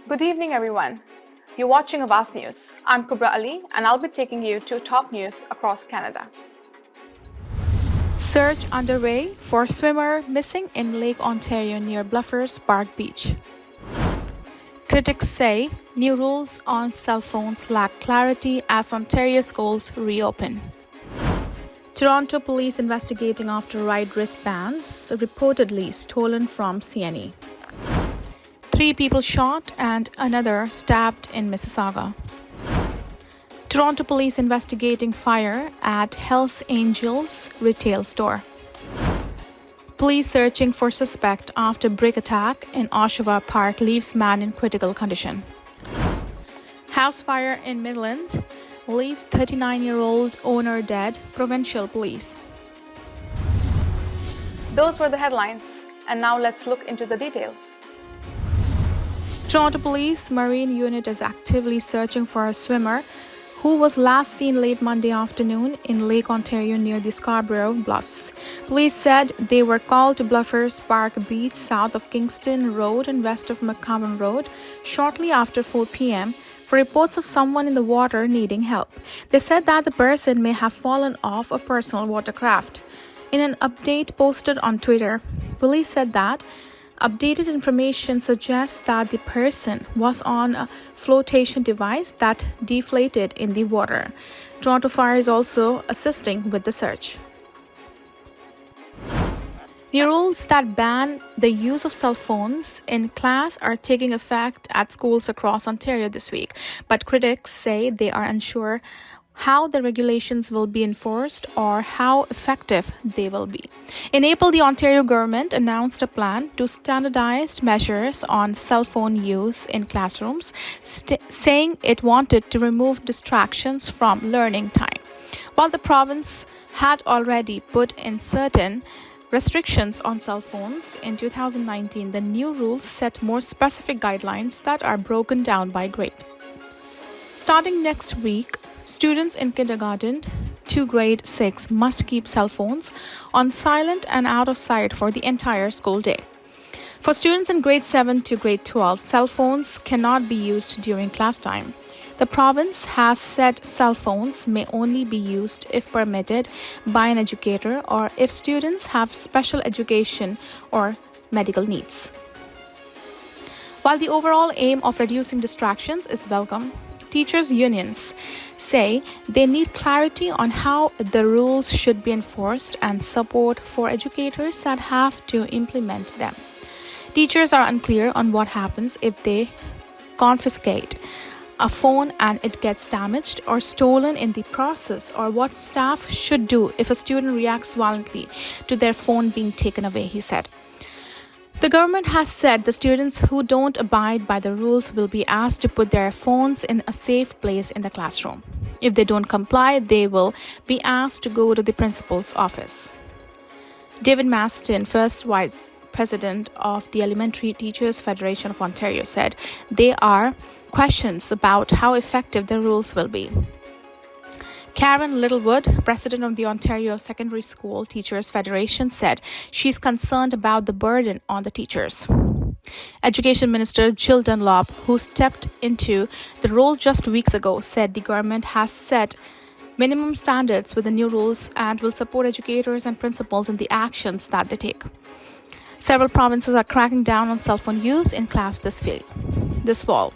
Good evening, everyone. You're watching Awaz News. I'm Kubra Ali, and I'll be taking you to top news across Canada. Search underway for swimmer missing in Lake Ontario near Bluffers Park Beach. Critics say new rules on cell phones lack clarity as Ontario schools reopen. Toronto police investigating after ride wristbands reportedly stolen from CNE. 3 people shot and another stabbed in Mississauga. Toronto police investigating fire at Hells Angels retail store. Police searching for suspect after brick attack in Oshawa Park leaves man in critical condition. House fire in Midland leaves 39-year-old owner dead, provincial police. Those were the headlines, and now let's look into the details. Toronto Police Marine Unit is actively searching for a swimmer who was last seen late Monday afternoon in Lake Ontario near the Scarborough Bluffs. Police said they were called to Bluffers Park Beach south of Kingston Road and west of McCowan Road shortly after 4 p.m. for reports of someone in the water needing help. They said that the person may have fallen off a personal watercraft. In an update posted on Twitter, police said that updated information suggests that the person was on a flotation device that deflated in the water. Toronto Fire is also assisting with the search. New rules that ban the use of cell phones in class are taking effect at schools across Ontario this week, but critics say they are unsure how the regulations will be enforced or how effective they will be. In April, the Ontario government announced a plan to standardize measures on cell phone use in classrooms, saying it wanted to remove distractions from learning time. While the province had already put in certain restrictions on cell phones in 2019, the new rules set more specific guidelines that are broken down by grade. Starting next week, students in kindergarten to grade 6 must keep cell phones on silent and out of sight for the entire school day. For students in grade 7 to grade 12, cell phones cannot be used during class time. The province has said cell phones may only be used if permitted by an educator or if students have special education or medical needs. While the overall aim of reducing distractions is welcome, teachers' unions say they need clarity on how the rules should be enforced and support for educators that have to implement them. Teachers are unclear on what happens if they confiscate a phone and it gets damaged or stolen in the process, or what staff should do if a student reacts violently to their phone being taken away, he said. The government has said the students who don't abide by the rules will be asked to put their phones in a safe place in the classroom. If they don't comply, they will be asked to go to the principal's office. David Maston, first vice president of the Elementary Teachers Federation of Ontario, said there are questions about how effective the rules will be. Karen Littlewood, president of the Ontario Secondary School Teachers Federation, said she's concerned about the burden on the teachers. Education Minister Jill Dunlop, who stepped into the role just weeks ago, said the government has set minimum standards with the new rules and will support educators and principals in the actions that they take. Several provinces are cracking down on cell phone use in class this fall.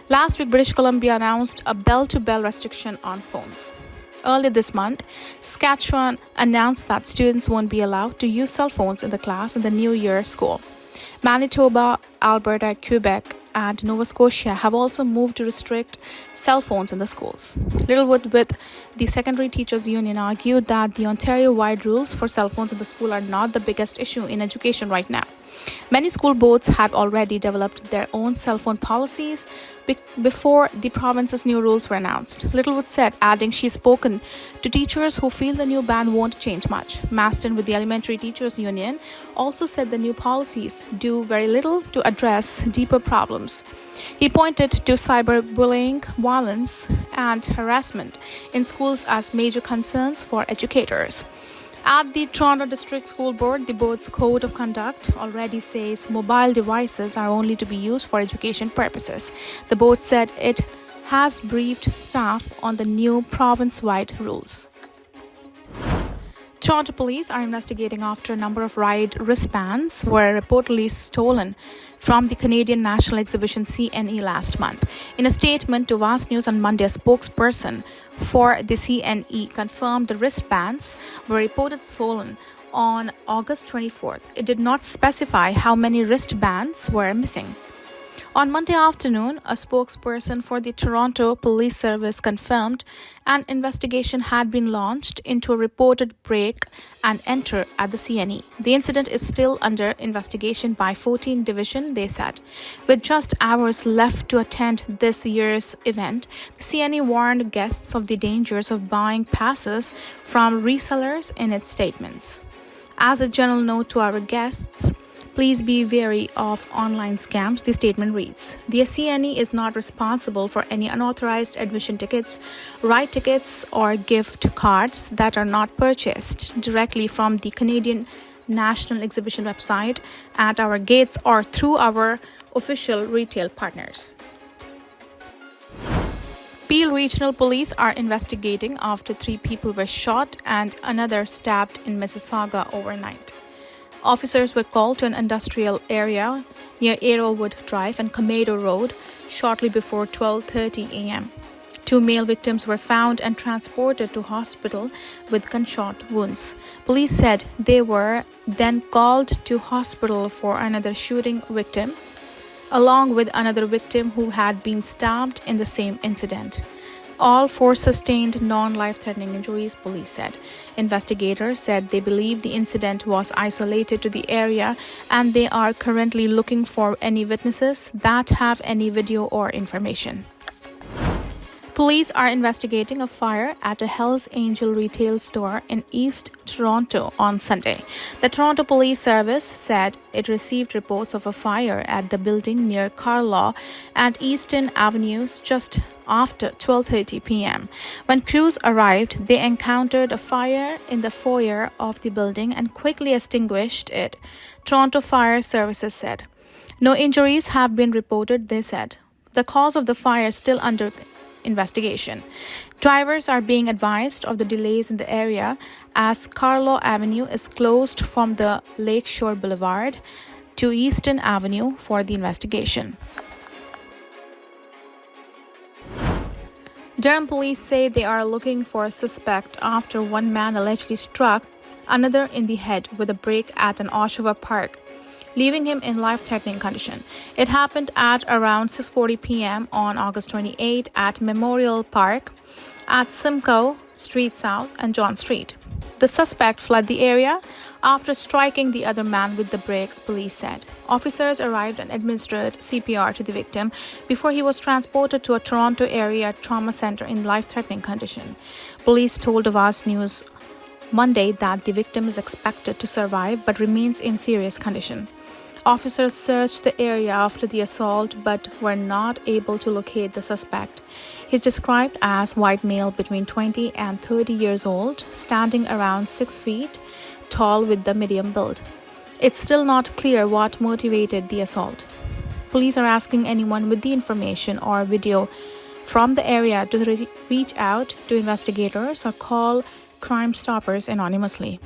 Last week, British Columbia announced a bell-to-bell restriction on phones. Earlier this month, Saskatchewan announced that students won't be allowed to use cell phones in the class in the New Year school. Manitoba, Alberta, Quebec, and Nova Scotia have also moved to restrict cell phones in the schools. Littlewood with the Secondary Teachers Union argued that the Ontario-wide rules for cell phones in the school are not the biggest issue in education right now. Many school boards had already developed their own cell phone policies before the province's new rules were announced. Littlewood said, adding she's spoken to teachers who feel the new ban won't change much. Maston with the Elementary Teachers Union also said the new policies do very little to address deeper problems. He pointed to cyberbullying, violence, and harassment in schools as major concerns for educators. At the Toronto District School Board, the board's code of conduct already says mobile devices are only to be used for education purposes. The board said it has briefed staff on the new province-wide rules. Toronto police are investigating after a number of ride wristbands were reportedly stolen from the Canadian National Exhibition CNE last month. In a statement to Awaz News on Monday, a spokesperson for the CNE confirmed the wristbands were reported stolen on August 24th. It did not specify how many wristbands were missing. On Monday afternoon, a spokesperson for the Toronto Police Service confirmed an investigation had been launched into a reported break and enter at the CNE. The incident is still under investigation by 14 Division, they said. With just hours left to attend this year's event, the CNE warned guests of the dangers of buying passes from resellers in its statements. As a general note to our guests, please be wary of online scams, the statement reads. The CNE is not responsible for any unauthorized admission tickets, ride tickets, or gift cards that are not purchased directly from the Canadian National Exhibition website, at our gates, or through our official retail partners. Peel Regional Police are investigating after 3 people were shot and another stabbed in Mississauga overnight. Officers were called to an industrial area near Arrowwood Drive and Comedo Road shortly before 12:30 a.m. 2 male victims were found and transported to hospital with gunshot wounds. Police said they were then called to hospital for another shooting victim, along with another victim who had been stabbed in the same incident. All 4 sustained non-life-threatening injuries, police said. Investigators said they believe the incident was isolated to the area and they are currently looking for any witnesses that have any video or information. Police are investigating a fire at a Hells Angel retail store in East Toronto on Sunday. The Toronto Police Service said it received reports of a fire at the building near Carlaw and Eastern Avenues just after 12:30 p.m. When crews arrived, they encountered a fire in the foyer of the building and quickly extinguished it, Toronto Fire Services said. No injuries have been reported, they said. The cause of the fire is still under investigation. Drivers are being advised of the delays in the area as Carlaw Avenue is closed from the Lakeshore Boulevard to Eastern Avenue for the investigation. Durham police say they are looking for a suspect after one man allegedly struck another in the head with a brake at an Oshawa park, leaving him in life-threatening condition. It happened at around 6:40 p.m. on August 28 at Memorial Park at Simcoe Street South and John Street. The suspect fled the area after striking the other man with the brake, police said. Officers arrived and administered CPR to the victim before he was transported to a Toronto area trauma center in life-threatening condition. Police told Awaz News Monday that the victim is expected to survive but remains in serious condition. Officers searched the area after the assault but were not able to locate the suspect. He's described as white male between 20 and 30 years old, standing around 6 feet tall with the medium build. It's still not clear what motivated the assault. Police are asking anyone with the information or video from the area to reach out to investigators or call Crime Stoppers anonymously.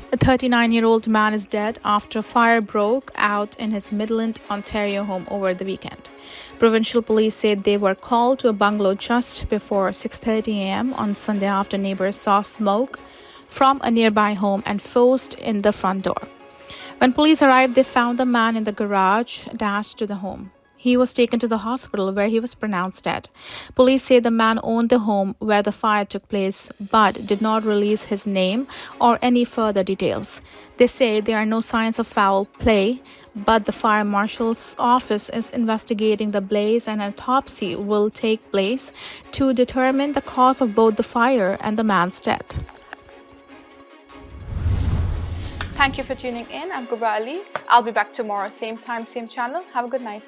A 39-year-old man is dead after a fire broke out in his Midland, Ontario home over the weekend. Provincial police said they were called to a bungalow just before 6:30 a.m. on Sunday after neighbors saw smoke from a nearby home and forced in the front door. When police arrived, they found the man in the garage attached to the home. He was taken to the hospital where he was pronounced dead. Police say the man owned the home where the fire took place but did not release his name or any further details. They say there are no signs of foul play, but the fire marshal's office is investigating the blaze and an autopsy will take place to determine the cause of both the fire and the man's death. Thank you for tuning in. I'm Kubra Ali. I'll be back tomorrow, same time, same channel. Have a good night.